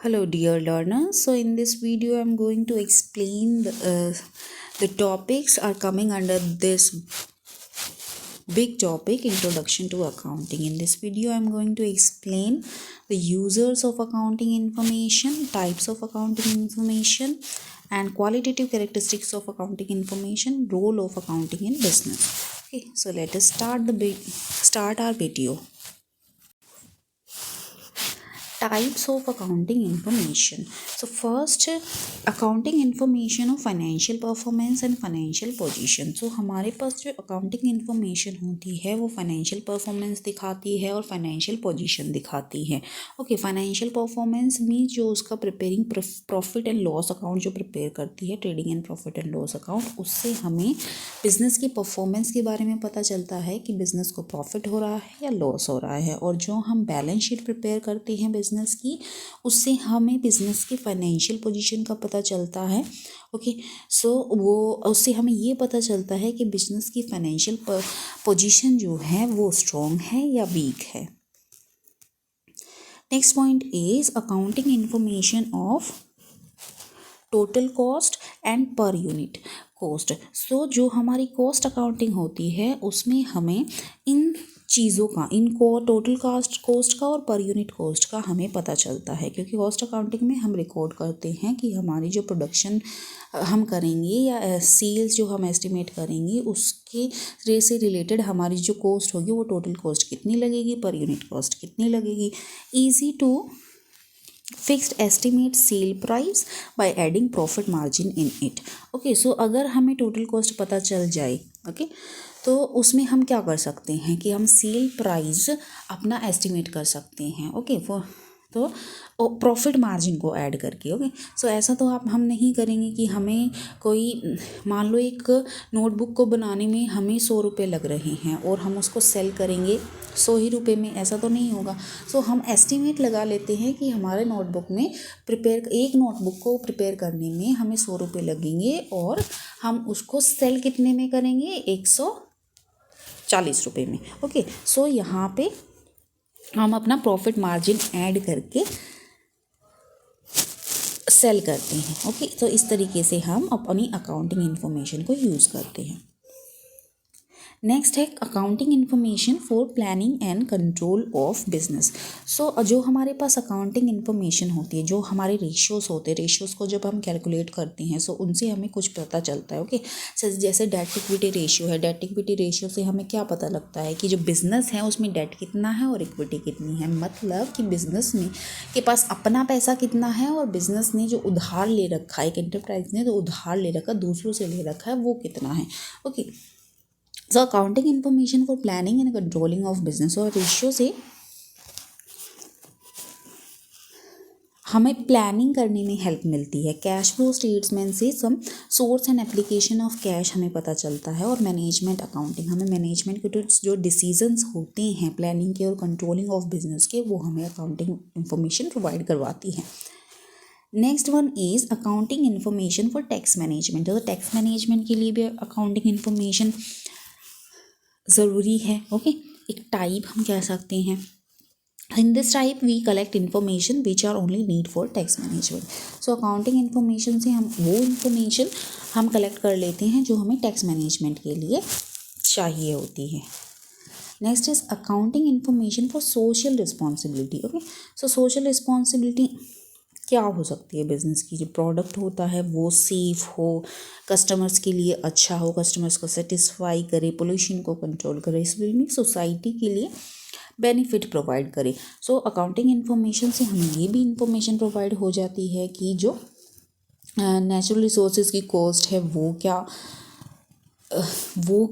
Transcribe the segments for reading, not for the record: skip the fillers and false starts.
Hello, dear learners. So, in this video, I'm going to explain the topics are coming under this big topic, Introduction to Accounting. In this video, I'm going to explain the users of accounting information, types of accounting information, and qualitative characteristics of accounting information, role of accounting in business. Okay, so let us start our video. Types of accounting information. So first, accounting information of financial performance and financial position. So हमारे पास जो accounting information होती है वो financial performance दिखाती है और financial position दिखाती है. Okay, financial performance means जो उसका preparing profit and loss account जो prepare करती है, trading and profit and loss account, उससे हमें business की performance के बारे में पता चलता है कि business को profit हो रहा है या loss हो रहा है. और जो हम balance sheet prepare करते हैं बिजनेस की, उससे हमें बिजनेस की फाइनेंशियल पोजीशन का पता चलता है. ओके, सो वो उससे हमें ये पता चलता है कि बिजनेस की फाइनेंशियल पोजीशन जो है वो स्ट्रॉन्ग है या वीक है. Next point is accounting information of total cost and per unit cost. So जो हमारी कॉस्ट अकाउंटिंग होती है उसमें हमें इन चीज़ों का, इनको टोटल कॉस्ट का और पर यूनिट कॉस्ट का हमें पता चलता है, क्योंकि कॉस्ट अकाउंटिंग में हम रिकॉर्ड करते हैं कि हमारी जो प्रोडक्शन हम करेंगे या सेल्स जो हम एस्टिमेट करेंगे उसके रेट से रिलेटेड हमारी जो कॉस्ट होगी वो टोटल कॉस्ट कितनी लगेगी, पर यूनिट कॉस्ट कितनी लगेगी. Easy to fixed estimate sell price by adding profit margin in it. Okay, so अगर हमें टोटल कॉस्ट पता चल जाए, ओके, तो उसमें हम क्या कर सकते हैं कि हम सेल प्राइस अपना एस्टिमेट कर सकते हैं. ओके, वो तो प्रॉफिट मार्जिन को ऐड करके. ओके, सो ऐसा तो हम नहीं करेंगे कि हमें कोई, मान लो एक नोटबुक को बनाने में हमें 100 रुपये लग रहे हैं और हम उसको सेल करेंगे 100 ही रुपये में, ऐसा तो नहीं होगा. सो हम एस्टिमेट लगा लेते हैं कि हमारे नोटबुक में एक नोटबुक को प्रिपेयर करने में हमें 100 रुपये लगेंगे और हम उसको सेल कितने में करेंगे, 140 रुपये में. ओके, सो यहाँ पे हम अपना प्रॉफिट मार्जिन ऐड करके सेल करते हैं. ओके, तो इस तरीके से हम अपनी अकाउंटिंग इन्फॉर्मेशन को यूज़ करते हैं. नेक्स्ट है accounting information for planning and control of business. So जो हमारे पास अकाउंटिंग इन्फॉर्मेशन होती है, जो हमारे रेशियोज होते हैं, रेशियोज़ को जब हम कैलकुलेट करते हैं सो उनसे हमें कुछ पता चलता है. ओके, जैसे डेट इक्विटी रेशियो है, डेट इक्विटी रेशियो से हमें क्या पता लगता है कि जो बिज़नेस है उसमें डेट कितना है और इक्विटी कितनी है. मतलब कि बिज़नेस में के पास अपना पैसा कितना है और बिज़नेस ने जो उधार ले रखा है, एक एंटरप्राइज ने जो उधार ले रखा, दूसरों से ले रखा है, वो कितना है. Okay, so accounting information for planning and controlling of business. और रेशियो से हमें प्लानिंग करने में हेल्प मिलती है. कैश फ्लो स्टेटमेंट से some source and application of cash हमें पता चलता है. और मैनेजमेंट अकाउंटिंग हमें मैनेजमेंट के जो डिसीजंस होते हैं प्लानिंग के और कंट्रोलिंग ऑफ बिजनेस के, वो हमें अकाउंटिंग इन्फॉर्मेशन प्रोवाइड करवाती है. Next one is accounting information for tax management. तो टैक्स मैनेजमेंट के लिए भी अकाउंटिंग इन्फॉर्मेशन ज़रूरी है. ओके, एक टाइप हम कह सकते हैं. In this type we collect information which are only need for tax management. So accounting information से हम वो इन्फॉर्मेशन हम कलेक्ट कर लेते हैं जो हमें टैक्स मैनेजमेंट के लिए चाहिए होती है. Next is accounting information for social responsibility. Okay, so social responsibility क्या हो सकती है बिज़नेस की. जो प्रोडक्ट होता है वो सेफ़ हो, कस्टमर्स के लिए अच्छा हो, कस्टमर्स को सेटिस्फाई करे, पोल्यूशन को कंट्रोल करे, इसलिए सोसाइटी के लिए बेनिफिट प्रोवाइड करे. सो अकाउंटिंग इन्फॉर्मेशन से हमें ये भी इंफॉर्मेशन प्रोवाइड हो जाती है कि जो नेचुरल रिसोर्सेज की कॉस्ट है वो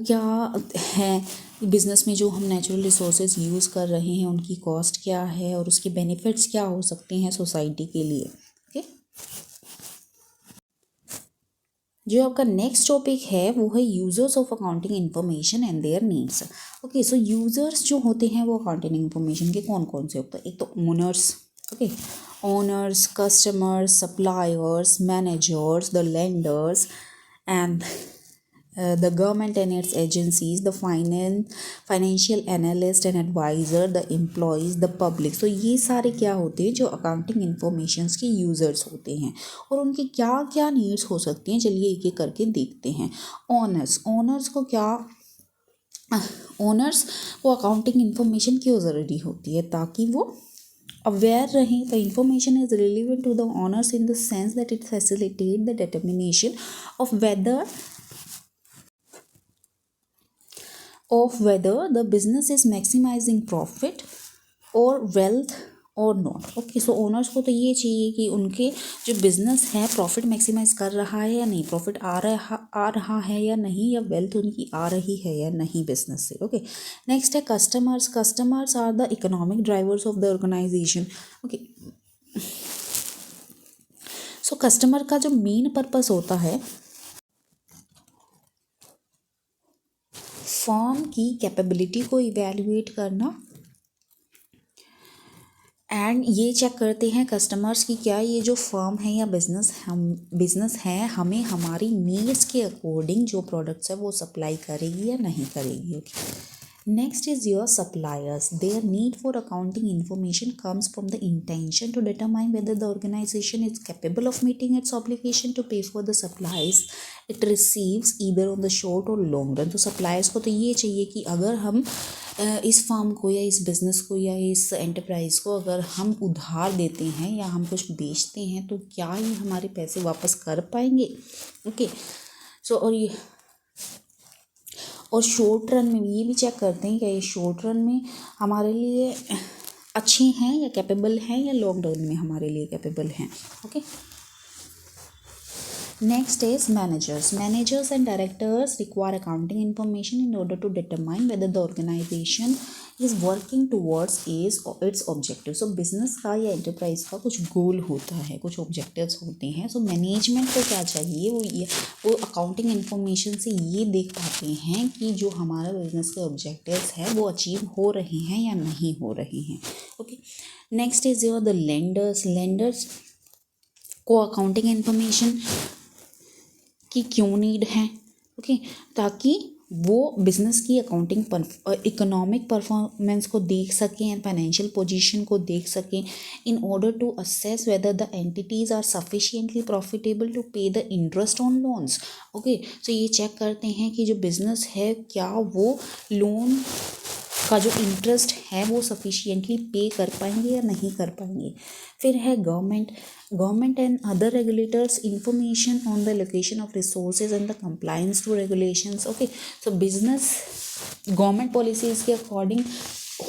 क्या है, बिज़नेस में जो हम नेचुरल रिसोर्सेज यूज़ कर रहे हैं उनकी कॉस्ट क्या है और उसके बेनिफिट्स क्या हो सकते हैं सोसाइटी के लिए. ओके, जो आपका नेक्स्ट टॉपिक है वो है users of accounting information and there needs. Okay, so users जो होते हैं वो अकाउंटिंग इन्फॉर्मेशन के कौन कौन से होते हैं. एक तो owners. Okay, owners, customers, suppliers, managers, the lenders and the government and its agencies, the financial analyst and advisor, the employees, the public. So ये सारे क्या होते हैं जो अकाउंटिंग इंफॉर्मेशंस के यूज़र्स होते हैं और उनकी क्या क्या नीड्स हो सकती हैं, चलिए एक एक करके देखते हैं. ओनर्स को क्या, ओनर्स को अकाउंटिंग इंफॉर्मेशन क्यों ज़रूरी होती है, ताकि वो अवेयर रहें. The information is relevant to the owners in the sense that it facilitate the determination of whether the business is maximizing profit or wealth और नॉट. ओके, सो ओनर्स को तो ये चाहिए कि उनके जो बिजनेस है प्रॉफिट मैक्सिमाइज कर रहा है या नहीं, प्रॉफिट आ रहा है या नहीं, या वेल्थ उनकी आ रही है या नहीं बिजनेस से. ओके, नेक्स्ट है customers are the economic drivers of the organisation. Okay, so customer का जो मेन पर्पस होता है फर्म की कैपेबिलिटी को इवैल्यूएट करना एंड ये चेक करते हैं कस्टमर्स की क्या ये जो फर्म है या बिजनेस है हमें हमारी नीड्स के अकॉर्डिंग जो प्रोडक्ट्स है वो सप्लाई करेगी या नहीं करेगी. Okay, next is your suppliers. There need for accounting information comes from the intention to determine whether the organisation is capable of meeting its obligation to pay for the supplies it receives either on the short or long run. तो suppliers को तो ये चाहिए कि अगर हम इस firm को या इस बिज़नेस को या इस एंटरप्राइज़ को अगर हम उधार देते हैं या हम कुछ बेचते हैं तो क्या ये हमारे पैसे वापस कर पाएंगे. ओके, सो और शॉर्ट रन में ये भी चेक करते हैं कि ये शॉर्ट रन में हमारे लिए अच्छे हैं या कैपेबल हैं या लॉन्ग रन में हमारे लिए कैपेबल हैं. Okay, next is managers and directors require accounting information in order to determine whether the organization is working towards its objective. so business का या enterprise का कुछ goal होता है, कुछ objectives होते हैं. so management को क्या चाहिए, वो accounting information से ये देख पाते हैं कि जो हमारा business के objectives है वो achieve हो रहे हैं या नहीं हो रहे हैं. okay, next is the lenders को accounting information की क्यों नीड है. ओके, ताकि वो बिजनेस की अकाउंटिंग इकोनॉमिक परफॉर्मेंस को देख सकें एंड फाइनेंशियल पोजीशन को देख सकें in order to assess whether the entities are sufficiently profitable to pay the interest on loans. Okay, so ये चेक करते हैं कि जो बिज़नेस है क्या वो लोन का जो इंटरेस्ट है वो सफिशिएंटली पे कर पाएंगे या नहीं कर पाएंगे. फिर है government and other regulators information on the allocation of resources and the compliance to regulations. Okay, so business government policies के अकॉर्डिंग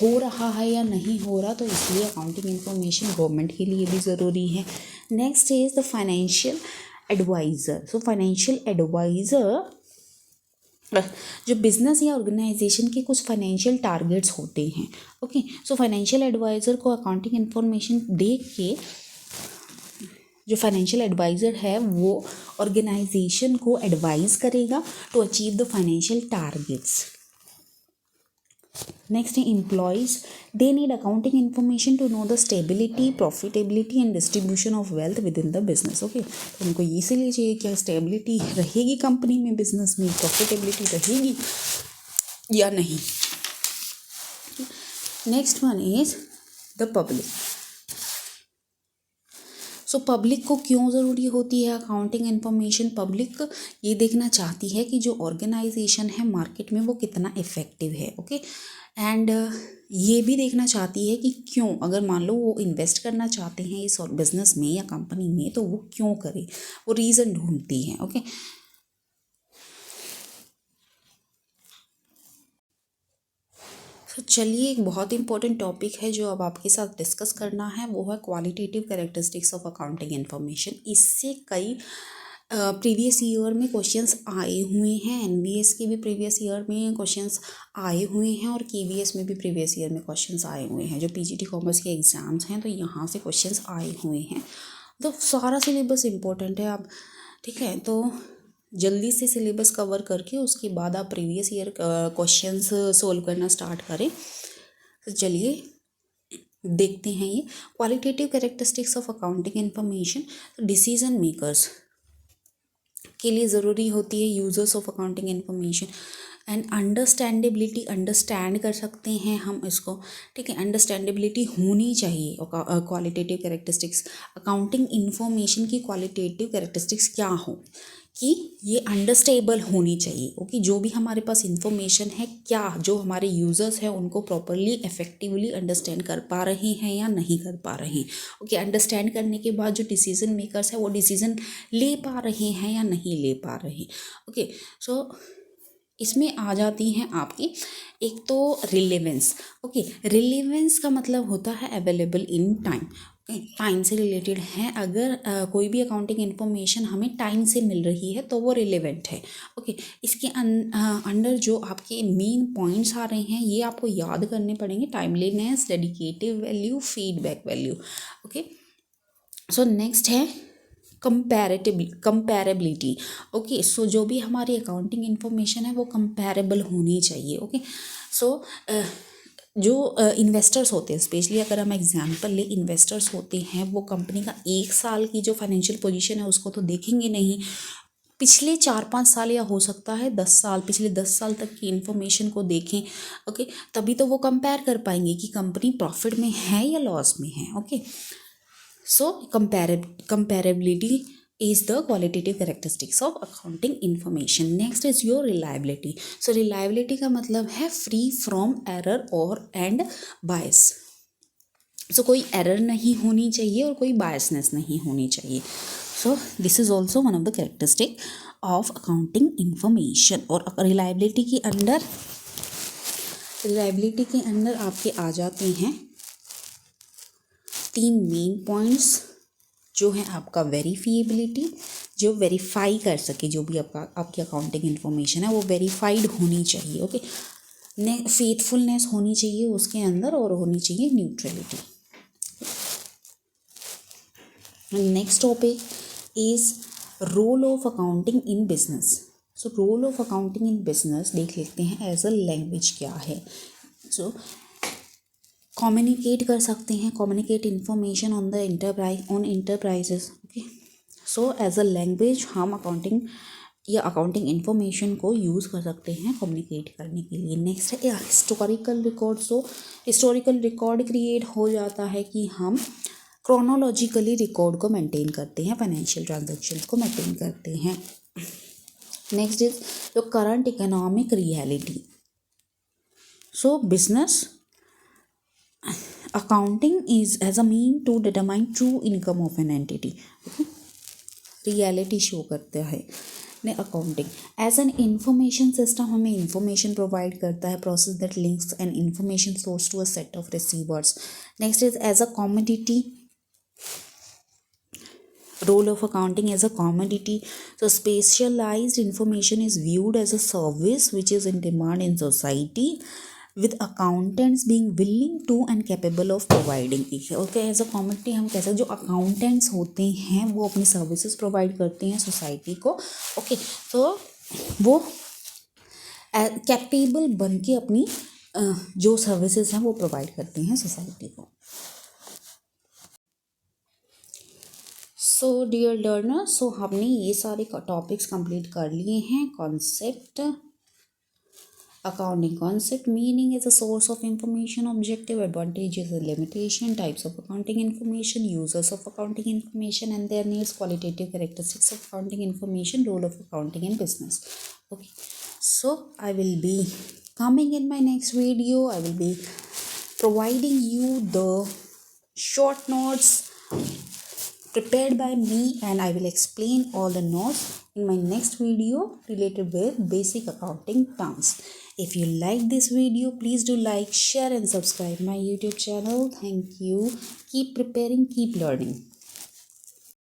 हो रहा है या नहीं हो रहा, तो इसलिए अकाउंटिंग इंफॉर्मेशन गवर्नमेंट के लिए भी ज़रूरी है. Next is the financial adviser. So financial adviser जो बिजनेस या ऑर्गेनाइजेशन के कुछ फाइनेंशियल टारगेट्स होते हैं. ओके, सो फाइनेंशियल एडवाइज़र को अकाउंटिंग इंफॉर्मेशन देख के जो फाइनेंशियल एडवाइज़र है वो ऑर्गेनाइजेशन को एडवाइज करेगा to achieve the financial targets. Next है employees. They need accounting information to know the stability, profitability and distribution of wealth with in the business. Okay, तो उनको इसीलिए चाहिए क्या स्टेबिलिटी रहेगी कंपनी में, बिजनेस में प्रॉफिटेबिलिटी रहेगी या नहीं. Next one is the public. So public को क्यों ज़रूरी होती है अकाउंटिंग इन्फॉर्मेशन. पब्लिक ये देखना चाहती है कि जो ऑर्गेनाइजेशन है मार्केट में वो कितना इफ़ेक्टिव है. ओके, एंड ये भी देखना चाहती है कि क्यों, अगर मान लो वो इन्वेस्ट करना चाहते हैं इस और बिजनेस में या कंपनी में तो वो क्यों करे, वो रीज़न ढूंढती है. ओके, तो चलिए एक बहुत इंपॉर्टेंट टॉपिक है जो अब आपके साथ डिस्कस करना है, वो है qualitative characteristics of accounting information. इससे कई प्रीवियस ईयर में क्वेश्चंस आए हुए हैं, एनवीएस के भी प्रीवियस ईयर में क्वेश्चंस आए हुए हैं और केवीएस में भी प्रीवियस ईयर में क्वेश्चंस आए हुए हैं. जो पीजीटी कॉमर्स के एग्ज़ाम्स हैं तो यहाँ से क्वेश्चंस आए हुए हैं. तो सारा सिलेबस इम्पोर्टेंट है. आप ठीक है, तो जल्दी से सिलेबस कवर करके उसके बाद आप प्रीवियस ईयर क्वेश्चंस सोल्व करना स्टार्ट करें. तो चलिए देखते हैं ये qualitative characteristics of accounting information. Decision makers के लिए ज़रूरी होती है users of accounting information and understandability, understand कर सकते हैं हम इसको, ठीक है। अंडरस्टैंडेबिलिटी होनी चाहिए। क्वालिटेटिव कैरेक्टरिस्टिक्स, अकाउंटिंग इन्फॉर्मेशन की क्वालिटेटिव कैरेक्टरिस्टिक्स क्या हो कि ये अंडरस्टेबल होनी चाहिए। ओके, जो भी हमारे पास इंफॉर्मेशन है, क्या जो हमारे यूज़र्स हैं उनको प्रॉपरली इफेक्टिवली अंडरस्टैंड कर पा रहे हैं या नहीं कर पा रहे हैं। ओके, अंडरस्टैंड करने के बाद जो डिसीजन मेकर्स हैं वो डिसीजन ले पा रहे हैं या नहीं ले पा रहे। ओके, सो इसमें आ जाती हैं आपकी एक तो रिलेवेंस। ओके, रिलेवेंस का मतलब होता है अवेलेबल इन टाइम। टाइम से रिलेटेड है। अगर कोई भी अकाउंटिंग इन्फॉर्मेशन हमें टाइम से मिल रही है तो वो रिलेवेंट है। ओके, इसके अंडर जो आपके मेन पॉइंट्स आ रहे हैं ये आपको याद करने पड़ेंगे। Timeliness, dedicative value, feedback value. Okay, so next है कंपैरेबिलिटी। ओके, सो जो भी हमारी अकाउंटिंग इन्फॉर्मेशन है वो कंपैरेबल होनी चाहिए। ओके, सो जो इन्वेस्टर्स होते हैं, स्पेशली अगर हम एग्जांपल ले, इन्वेस्टर्स होते हैं वो कंपनी का 1 साल की जो फाइनेंशियल पोजीशन है उसको तो देखेंगे नहीं, पिछले 4-5 साल या हो सकता है 10 साल, पिछले 10 साल तक की इन्फॉर्मेशन को देखें। ओके, तभी तो वो कंपेयर कर पाएंगे कि कंपनी प्रॉफिट में है या लॉस में है। Okay, so comparability is the qualitative characteristics of accounting information. Next is your reliability. So reliability का मतलब है free from error or and bias. So कोई error नहीं होनी चाहिए और कोई biasness नहीं होनी चाहिए. So this is also one of the characteristic of accounting information. और reliability के अंदर आपके आ जाते हैं 3 मेन पॉइंट्स जो है आपका वेरीफिएबिलिटी, जो वेरीफाई कर सके जो भी आपकी अकाउंटिंग इन्फॉर्मेशन है वो वेरीफाइड होनी चाहिए। ओके, फेथफुलनेस होनी चाहिए उसके अंदर और होनी चाहिए neutrality. Next topic is role of accounting in business. So role of accounting in business देख लेते हैं एज अ लैंग्वेज क्या है। सो कम्युनिकेट कर सकते हैं, communicate information on the enterprises. Okay, so as a language हम अकाउंटिंग या अकाउंटिंग इन्फॉर्मेशन को यूज़ कर सकते हैं कम्युनिकेट करने के लिए। नेक्स्ट है historical record. So historical record create हो जाता है कि हम क्रोनोलॉजिकली रिकॉर्ड को मेंटेन करते हैं, फाइनेंशियल ट्रांजैक्शन को मेंटेन करते हैं। नेक्स्ट इज जो current economic reality. So business accounting is as a mean to determine true income of an entity. Okay, reality show करता है ने accounting as an information system हमें इंफॉर्मेशन प्रोवाइड करता है, process that links an information source to a set of receivers. Next is as a commodity, role of accounting as a commodity. So specialized information is viewed as a service which is in demand in society, with accountants being willing to and capable of providing it. Okay, as a commodity हम कह सकते जो accountants होते हैं वो अपनी services provide करते हैं सोसाइटी को। ओके, तो वो कैपेबल बन के अपनी जो सर्विसेज हैं वो प्रोवाइड करते हैं सोसाइटी को। सो डियर लर्नर, सो हमने ये सारे टॉपिक्स कंप्लीट कर लिए हैं। Concept, accounting concept, meaning is a source of information, objective, advantages and limitation, types of accounting information, users of accounting information and their needs, qualitative characteristics of accounting information, role of accounting in business. Okay, so I will be coming in my next video. I will be providing you the short notes prepared by me and I will explain all the notes in my next video related with basic accounting terms. If you like this video, please do like, share and subscribe my YouTube channel. Thank you. Keep preparing, keep learning.